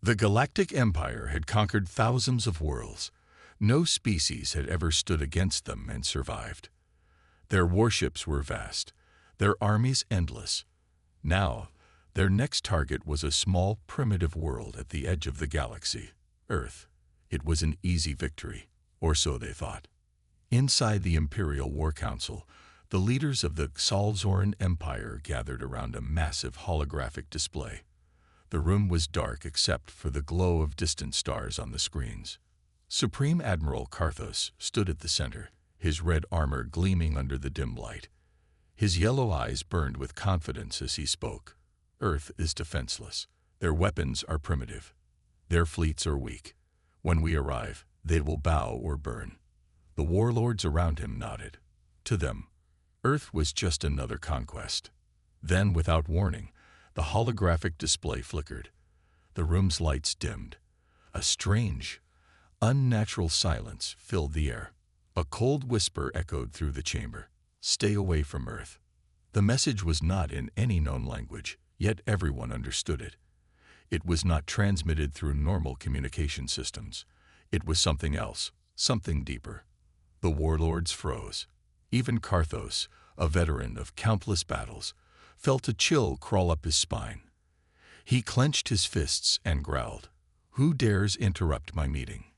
The Galactic Empire had conquered thousands of worlds. No species had ever stood against them and survived. Their warships were vast, their armies endless. Now, their next target was a small, primitive world at the edge of the galaxy, Earth. It was an easy victory, or so they thought. Inside the Imperial War Council, the leaders of the Xalzoran Empire gathered around a massive holographic display. The room was dark except for the glow of distant stars on the screens. Supreme Admiral Karthos stood at the center, his red armor gleaming under the dim light. His yellow eyes burned with confidence as he spoke. Earth is defenseless. Their weapons are primitive. Their fleets are weak. When we arrive, they will bow or burn. The warlords around him nodded. To them, Earth was just another conquest. Then, without warning, the holographic display flickered. The room's lights dimmed. A strange, unnatural silence filled the air. A cold whisper echoed through the chamber. "Stay away from Earth." The message was not in any known language, yet everyone understood it. It was not transmitted through normal communication systems. It was something else, something deeper. The warlords froze. Even Karthos, a veteran of countless battles, felt a chill crawl up his spine. He clenched his fists and growled, "Who dares interrupt my meeting?"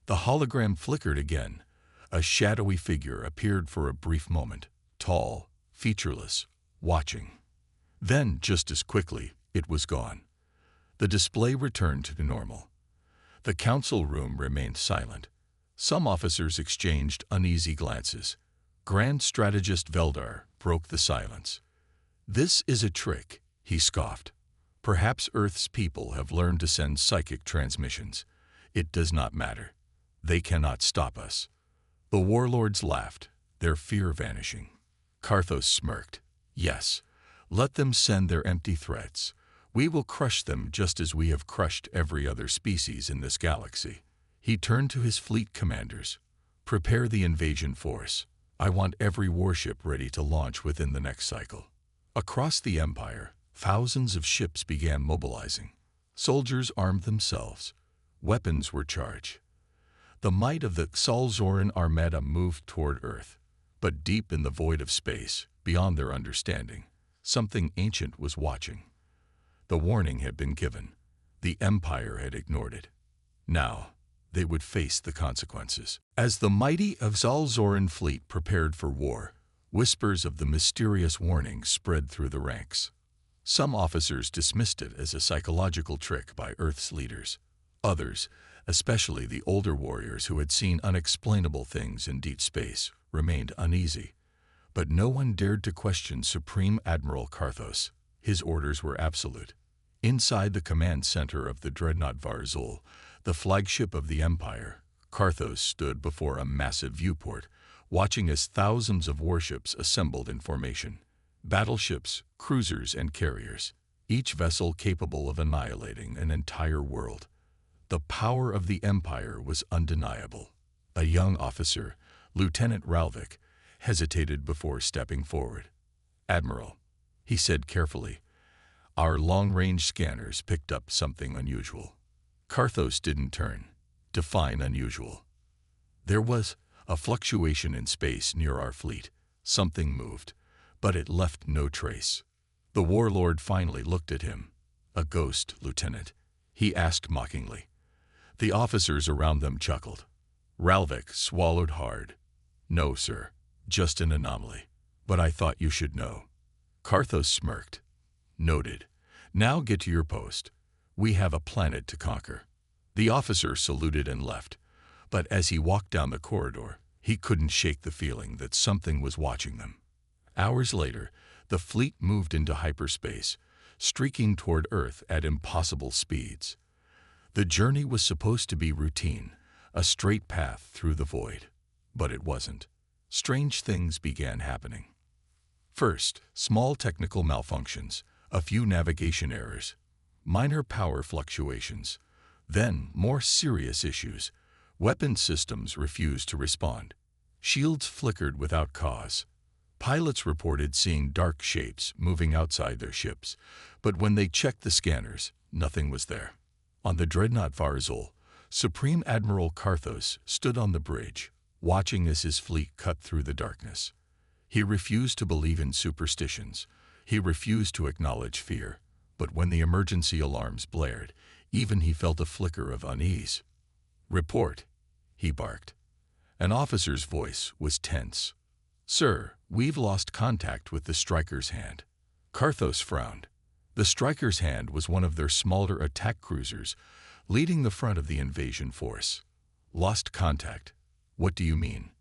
The hologram flickered again. A shadowy figure appeared for a brief moment, tall, featureless, watching. Then, just as quickly, it was gone. The display returned to normal. The council room remained silent. Some officers exchanged uneasy glances. Grand Strategist Veldar broke the silence. "This is a trick," he scoffed. "Perhaps Earth's people have learned to send psychic transmissions. It does not matter. They cannot stop us." The warlords laughed, their fear vanishing. Karthos smirked. "Yes, let them send their empty threats. We will crush them just as we have crushed every other species in this galaxy." He turned to his fleet commanders. "Prepare the invasion force. I want every warship ready to launch within the next cycle." Across the Empire, thousands of ships began mobilizing. Soldiers armed themselves. Weapons were charged. The might of the Xalzoran Armada moved toward Earth. But deep in the void of space, beyond their understanding, something ancient was watching. The warning had been given. The Empire had ignored it. Now, they would face the consequences. As the mighty Xalzoran fleet prepared for war, whispers of the mysterious warning spread through the ranks. Some officers dismissed it as a psychological trick by Earth's leaders. Others, especially the older warriors who had seen unexplainable things in deep space, remained uneasy. But no one dared to question Supreme Admiral Karthos. His orders were absolute. Inside the command center of the dreadnought Varzul, the flagship of the Empire, Karthos stood before a massive viewport, watching as thousands of warships assembled in formation. Battleships, cruisers, and carriers, each vessel capable of annihilating an entire world. The power of the Empire was undeniable. A young officer, Lieutenant Ralvik, hesitated before stepping forward. "Admiral," he said carefully, "our long-range scanners picked up something unusual." Karthos didn't turn. Define unusual. "There was a fluctuation in space near our fleet. Something moved, but it left no trace." The warlord finally looked at him. "A ghost, Lieutenant?" he asked mockingly. The officers around them chuckled. Ralvik swallowed hard. "No, sir, just an anomaly. But I thought you should know." Karthos smirked. "Noted. Now get to your post. We have a planet to conquer." The officer saluted and left, but as he walked down the corridor, he couldn't shake the feeling that something was watching them. Hours later, the fleet moved into hyperspace, streaking toward Earth at impossible speeds. The journey was supposed to be routine, a straight path through the void. But it wasn't. Strange things began happening. First, small technical malfunctions, a few navigation errors, minor power fluctuations. Then, more serious issues. Weapon systems refused to respond. Shields flickered without cause. Pilots reported seeing dark shapes moving outside their ships, but when they checked the scanners, nothing was there. On the dreadnought Varzul, Supreme Admiral Karthos stood on the bridge, watching as his fleet cut through the darkness. He refused to believe in superstitions. He refused to acknowledge fear. But when the emergency alarms blared, even he felt a flicker of unease. "Report," he barked. An officer's voice was tense. "Sir, we've lost contact with the Striker's Hand." Karthos frowned. The Striker's Hand was one of their smaller attack cruisers, leading the front of the invasion force. "Lost contact? What do you mean?"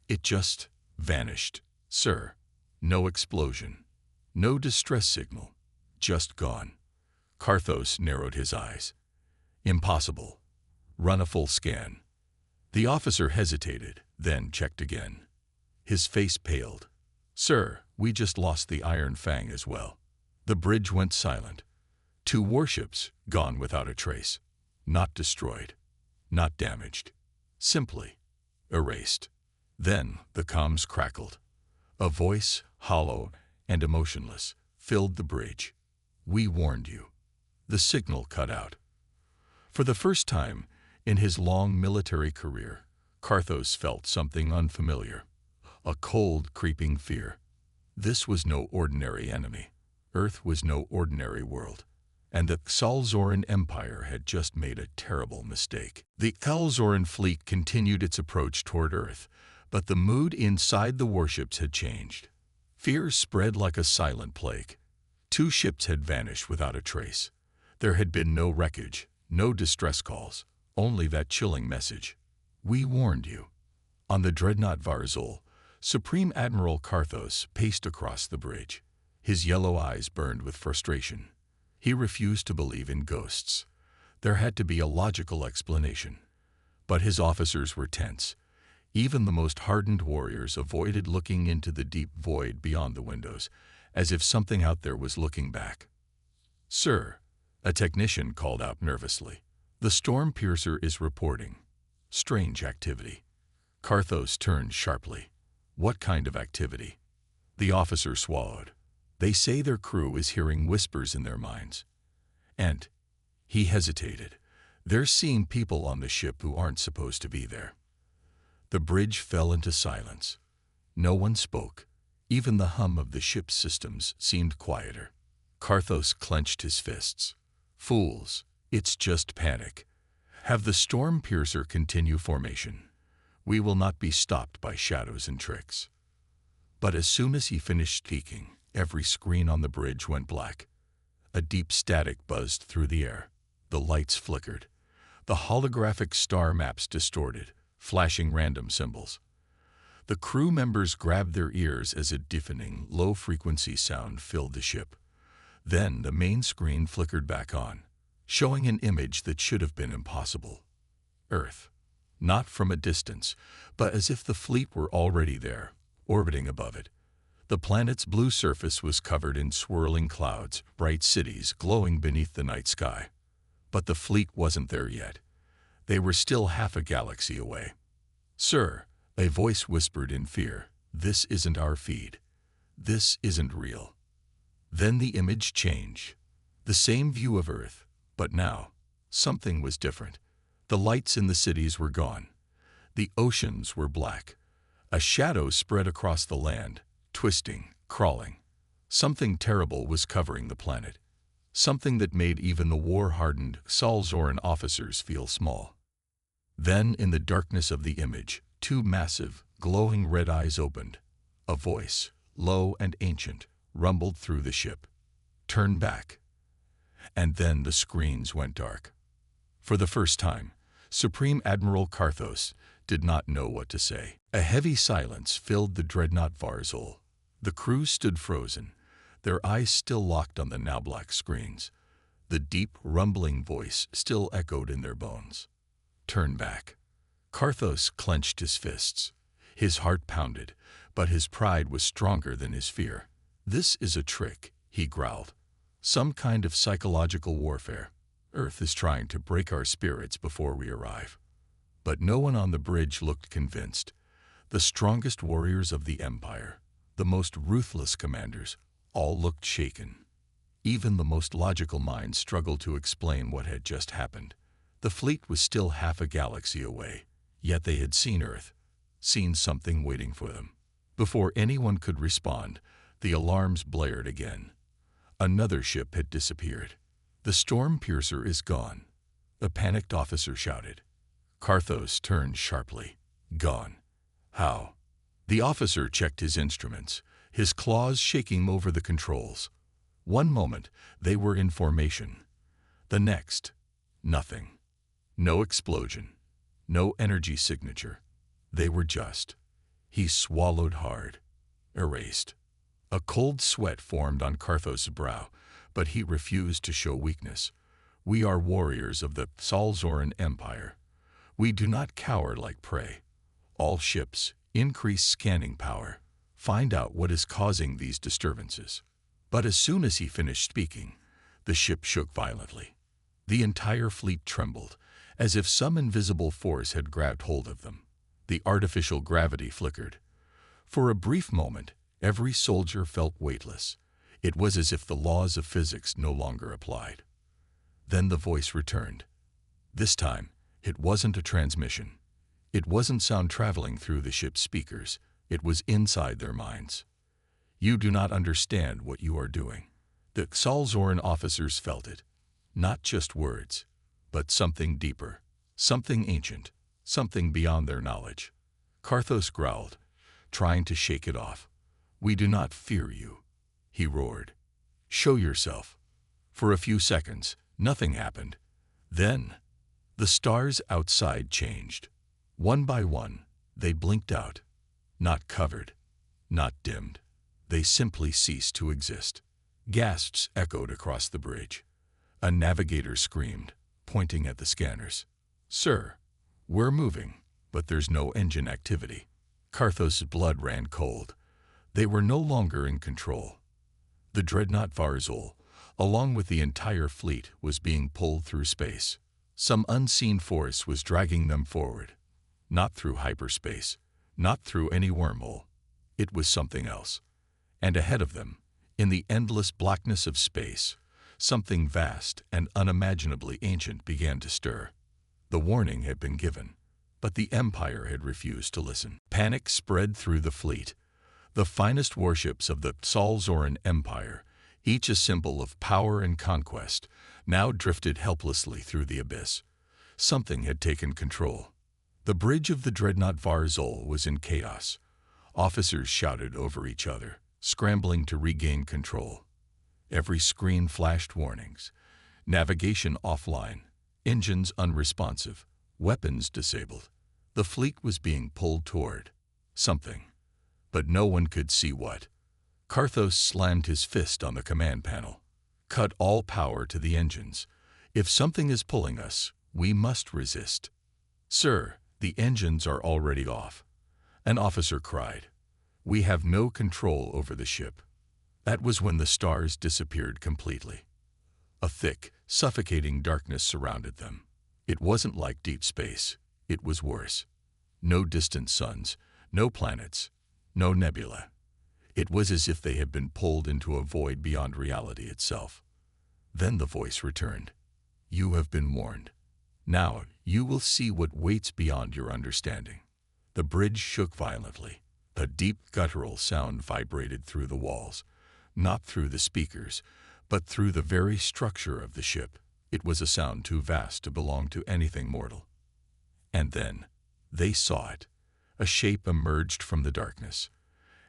"It just vanished, sir. No explosion. No distress signal. Just gone." Karthos narrowed his eyes. "Impossible. Run a full scan." The officer hesitated, then checked again. His face paled. "Sir, we just lost the Iron Fang as well." The bridge went silent. 2 warships gone without a trace. Not destroyed. Not damaged. Simply erased. Then the comms crackled. A voice, hollow and emotionless, filled the bridge. "We warned you." The signal cut out. For the first time in his long military career, Karthos felt something unfamiliar. A cold, creeping fear. This was no ordinary enemy. Earth was no ordinary world. And the Khalzoran Empire had just made a terrible mistake. The Khalzoran fleet continued its approach toward Earth, but the mood inside the warships had changed. Fear spread like a silent plague. 2 ships had vanished without a trace. There had been no wreckage, no distress calls, only that chilling message. "We warned you." On the dreadnought Varzul, Supreme Admiral Karthos paced across the bridge. His yellow eyes burned with frustration. He refused to believe in ghosts. There had to be a logical explanation. But his officers were tense. Even the most hardened warriors avoided looking into the deep void beyond the windows, as if something out there was looking back. "Sir," a technician called out nervously, "the storm piercer is reporting strange activity." Karthos turned sharply. "What kind of activity?" The officer swallowed. "They say their crew is hearing whispers in their minds." And he hesitated. "They're seeing people on the ship who aren't supposed to be there." The bridge fell into silence. No one spoke. Even the hum of the ship's systems seemed quieter. Karthos clenched his fists. "Fools, it's just panic. Have the storm piercer continue formation. We will not be stopped by shadows and tricks." But as soon as he finished speaking, every screen on the bridge went black. A deep static buzzed through the air. The lights flickered. The holographic star maps distorted, flashing random symbols. The crew members grabbed their ears as a deafening, low-frequency sound filled the ship. Then the main screen flickered back on, showing an image that should have been impossible. Earth. Not from a distance, but as if the fleet were already there, orbiting above it. The planet's blue surface was covered in swirling clouds, bright cities glowing beneath the night sky. But the fleet wasn't there yet. They were still half a galaxy away. "Sir," a voice whispered in fear, "this isn't our feed. This isn't real." Then the image changed. The same view of Earth, but now something was different. The lights in the cities were gone. The oceans were black. A shadow spread across the land, twisting, crawling. Something terrible was covering the planet. Something that made even the war-hardened Khalzoran officers feel small. Then, in the darkness of the image, 2 massive, glowing red eyes opened. A voice, low and ancient, rumbled through the ship. "Turn back." And then the screens went dark. For the first time, Supreme Admiral Karthos did not know what to say. A heavy silence filled the dreadnought Varzul. The crew stood frozen, their eyes still locked on the now black screens. The deep, rumbling voice still echoed in their bones. "Turn back." Karthos clenched his fists. His heart pounded, but his pride was stronger than his fear. "This is a trick," he growled. "Some kind of psychological warfare. Earth is trying to break our spirits before we arrive." But no one on the bridge looked convinced. The strongest warriors of the Empire, the most ruthless commanders, all looked shaken. Even the most logical minds struggled to explain what had just happened. The fleet was still half a galaxy away, yet they had seen Earth, seen something waiting for them. Before anyone could respond, the alarms blared again. Another ship had disappeared. "The storm piercer is gone," a panicked officer shouted. Carthos turned sharply. "Gone? How?" The officer checked his instruments, his claws shaking over the controls. One moment, they were in formation. The next, nothing. No explosion. No energy signature. They were just. He swallowed hard. Erased. A cold sweat formed on Carthos' brow, but he refused to show weakness. "We are warriors of the Salzoran Empire. We do not cower like prey. All ships, increase scanning power. Find out what is causing these disturbances." But as soon as he finished speaking, the ship shook violently. The entire fleet trembled, as if some invisible force had grabbed hold of them. The artificial gravity flickered. For a brief moment, every soldier felt weightless. It was as if the laws of physics no longer applied. Then the voice returned. This time, it wasn't a transmission. It wasn't sound traveling through the ship's speakers. It was inside their minds. "You do not understand what you are doing." The Salzoran officers felt it. Not just words, but something deeper, something ancient, something beyond their knowledge. Carthos growled, trying to shake it off. "We do not fear you," he roared. "Show yourself." For a few seconds, nothing happened. Then, the stars outside changed. One by one, they blinked out. Not covered, not dimmed. They simply ceased to exist. Gasps echoed across the bridge. A navigator screamed, pointing at the scanners. "Sir, we're moving, but there's no engine activity." Carthos' blood ran cold. They were no longer in control. The dreadnought Varzol, along with the entire fleet, was being pulled through space. Some unseen force was dragging them forward. Not through hyperspace, not through any wormhole. It was something else. And ahead of them, in the endless blackness of space, something vast and unimaginably ancient began to stir. The warning had been given, but the Empire had refused to listen. Panic spread through the fleet. The finest warships of the Salzoran Empire, each a symbol of power and conquest, now drifted helplessly through the abyss. Something had taken control. The bridge of the dreadnought Varzol was in chaos. Officers shouted over each other, scrambling to regain control. Every screen flashed warnings. Navigation offline, engines unresponsive, weapons disabled. The fleet was being pulled toward something, but no one could see what. Carthos slammed his fist on the command panel. "Cut all power to the engines. If something is pulling us, we must resist." "Sir, the engines are already off," an officer cried. "We have no control over the ship." That was when the stars disappeared completely. A thick, suffocating darkness surrounded them. It wasn't like deep space. It was worse. No distant suns, no planets, no nebula. It was as if they had been pulled into a void beyond reality itself. Then the voice returned. "You have been warned. Now you will see what waits beyond your understanding." The bridge shook violently. A deep guttural sound vibrated through the walls, not through the speakers, but through the very structure of the ship. It was a sound too vast to belong to anything mortal. And then, they saw it. A shape emerged from the darkness.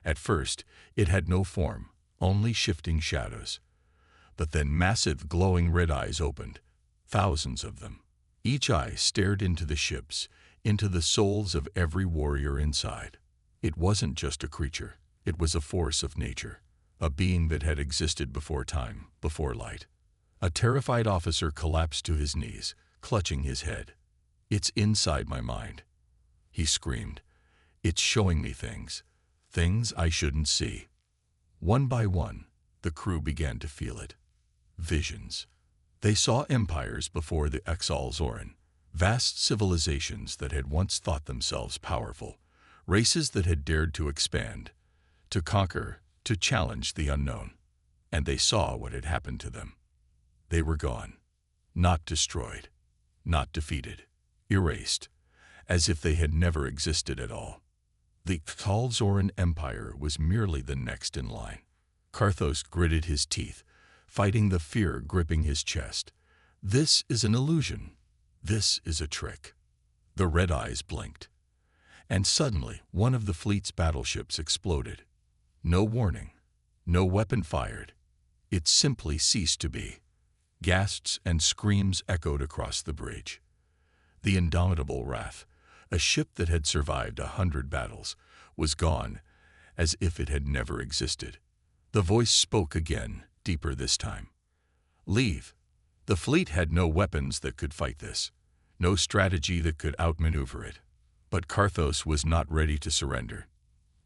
At first, it had no form, only shifting shadows. But then massive glowing red eyes opened, thousands of them. Each eye stared into the ships, into the souls of every warrior inside. It wasn't just a creature, it was a force of nature, a being that had existed before time, before light. A terrified officer collapsed to his knees, clutching his head. "It's inside my mind," he screamed. "It's showing me things I shouldn't see." One by one, the crew began to feel it. Visions. They saw empires before the Salzoran, vast civilizations that had once thought themselves powerful, races that had dared to expand, to conquer, to challenge the unknown. and they saw what had happened to them. They were gone, not destroyed, not defeated, erased, as if they had never existed at all. The Talzoran Empire was merely the next in line. Karthos gritted his teeth, fighting the fear gripping his chest. This is an illusion. This is a trick. The red eyes blinked, and suddenly one of the fleet's battleships exploded. No warning, no weapon fired. It simply ceased to be. Gasps and screams echoed across the bridge. The indomitable Wrath, a ship that had survived 100 battles, was gone, as if it had never existed. The voice spoke again, deeper this time. Leave. The fleet had no weapons that could fight this, no strategy that could outmaneuver it. But Karthos was not ready to surrender.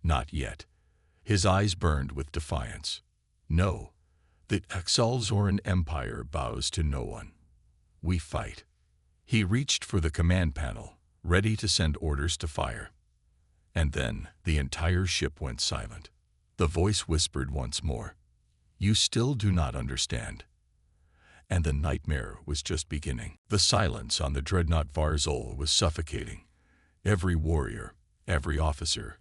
Not yet. His eyes burned with defiance. No. The Exalzoran Empire bows to no one. We fight. He reached for the command panel, ready to send orders to fire. And then the entire ship went silent. The voice whispered once more, "You still do not understand." And the nightmare was just beginning. The silence on the dreadnought Varzol was suffocating. Every warrior, every officer,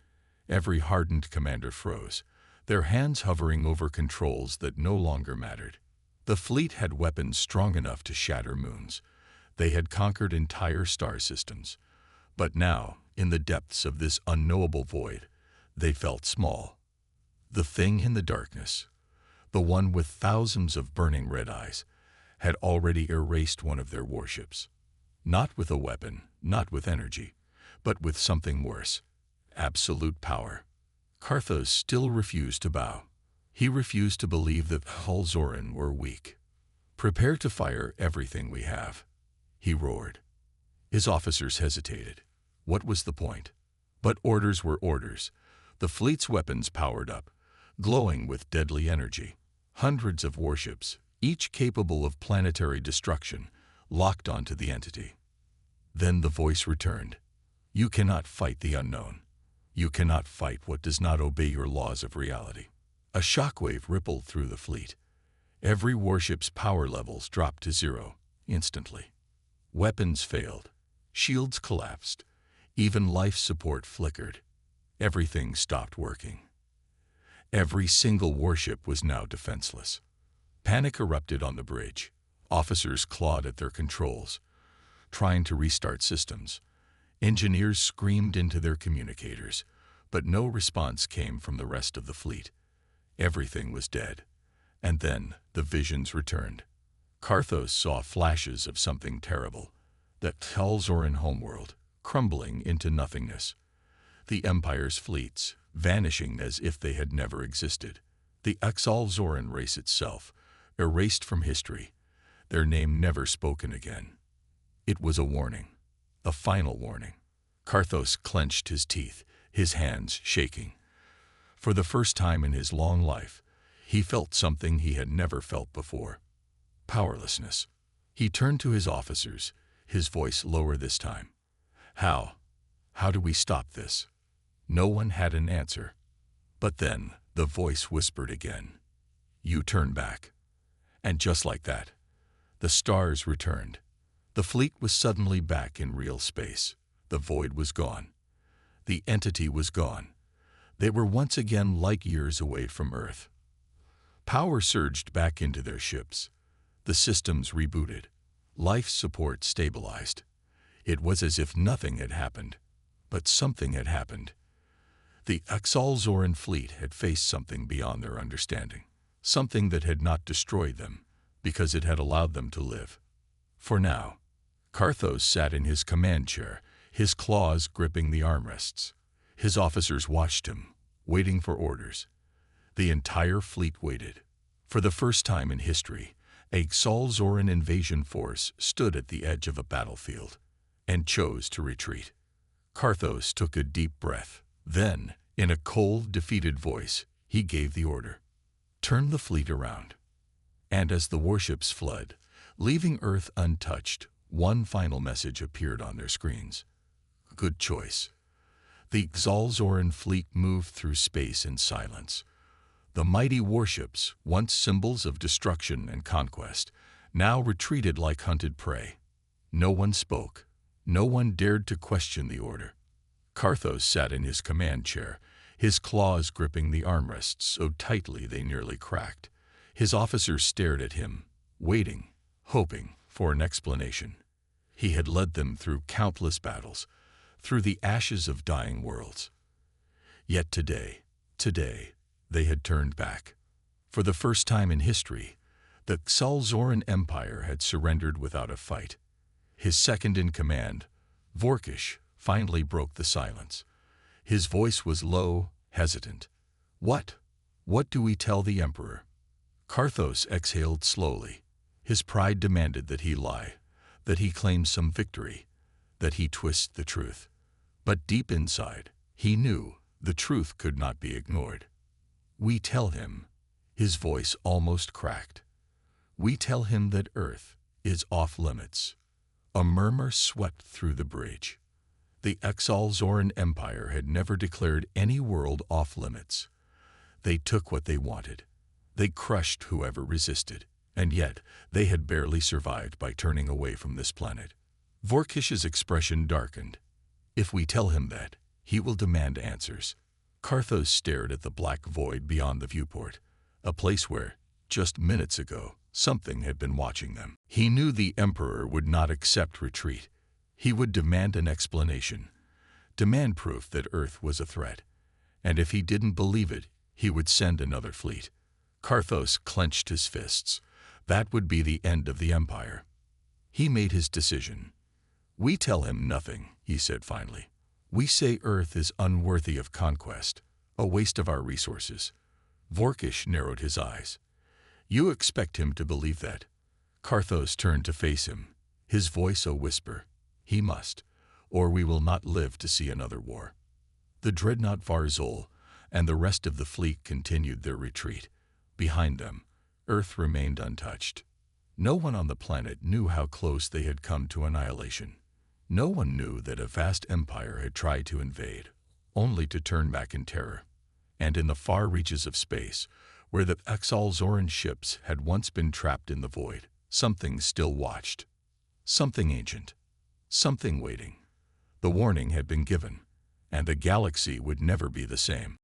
every hardened commander froze, their hands hovering over controls that no longer mattered. The fleet had weapons strong enough to shatter moons. They had conquered entire star systems. But now, in the depths of this unknowable void, they felt small. The thing in the darkness, the one with thousands of burning red eyes, had already erased one of their warships. Not with a weapon, not with energy, but with something worse. Absolute power. Karthos still refused to bow. He refused to believe that Talzoran were weak. "Prepare to fire everything we have," he roared. His officers hesitated. What was the point? But orders were orders. The fleet's weapons powered up, glowing with deadly energy. Hundreds of warships, each capable of planetary destruction, locked onto the entity. Then the voice returned. "You cannot fight the unknown. You cannot fight what does not obey your laws of reality." A shockwave rippled through the fleet. Every warship's power levels dropped to zero, instantly. Weapons failed. Shields collapsed. Even life support flickered. Everything stopped working. Every single warship was now defenseless. Panic erupted on the bridge. Officers clawed at their controls, trying to restart systems. Engineers screamed into their communicators, but no response came from the rest of the fleet. Everything was dead. And then the visions returned. Karthos saw flashes of something terrible, the Talzoran homeworld, crumbling into nothingness. The Empire's fleets, vanishing as if they had never existed. The Exalzoran race itself, erased from history, their name never spoken again. It was a warning, a final warning. Karthos clenched his teeth, his hands shaking. For the first time in his long life, he felt something he had never felt before. Powerlessness. He turned to his officers, his voice lower this time. How do we stop this? No one had an answer. But then the voice whispered again. "You turn back." And just like that, the stars returned. The fleet was suddenly back in real space. The void was gone. The entity was gone. They were once again light years away from Earth. Power surged back into their ships. The systems rebooted. Life support stabilized. It was as if nothing had happened. But something had happened. The Exalzoran fleet had faced something beyond their understanding. Something that had not destroyed them, because it had allowed them to live. For now, Karthos sat in his command chair, his claws gripping the armrests. His officers watched him, waiting for orders. The entire fleet waited. For the first time in history, a Exalzoran invasion force stood at the edge of a battlefield and chose to retreat. Karthos took a deep breath. Then, in a cold, defeated voice, he gave the order. "Turn the fleet around." And as the warships fled, leaving Earth untouched, one final message appeared on their screens. Good choice. The Exalzoran fleet moved through space in silence. The mighty warships, once symbols of destruction and conquest, now retreated like hunted prey. No one spoke. No one dared to question the order. Carthos sat in his command chair, his claws gripping the armrests so tightly they nearly cracked. His officers stared at him, waiting, hoping for an explanation. He had led them through countless battles, through the ashes of dying worlds. Yet today, they had turned back. For the first time in history, the Xalzoran Empire had surrendered without a fight. His second-in-command, Vorkish, finally broke the silence. His voice was low, hesitant. What do we tell the Emperor? Carthos exhaled slowly. His pride demanded that he lie, that he claim some victory, that he twist the truth. But deep inside, he knew the truth could not be ignored. We tell him, his voice almost cracked. We tell him that Earth is off limits. A murmur swept through the bridge. The Xalzoran Empire had never declared any world off limits. They took what they wanted. They crushed whoever resisted, and yet they had barely survived by turning away from this planet. Vorkish's expression darkened. If we tell him that, he will demand answers. Carthos stared at the black void beyond the viewport, a place where, just minutes ago, something had been watching them. He knew the Emperor would not accept retreat. He would demand an explanation, demand proof that Earth was a threat. And if he didn't believe it, he would send another fleet. Carthos clenched his fists. That would be the end of the Empire. He made his decision. We tell him nothing, he said finally. We say Earth is unworthy of conquest, a waste of our resources. Vorkish narrowed his eyes. You expect him to believe that? Carthos turned to face him, his voice a whisper. He must, or we will not live to see another war. The dreadnought Varzol and the rest of the fleet continued their retreat. Behind them, Earth remained untouched. No one on the planet knew how close they had come to annihilation. No one knew that a vast empire had tried to invade, only to turn back in terror. And in the far reaches of space, where the Xalzoran ships had once been trapped in the void, something still watched. Something ancient. Something waiting. The warning had been given, and the galaxy would never be the same.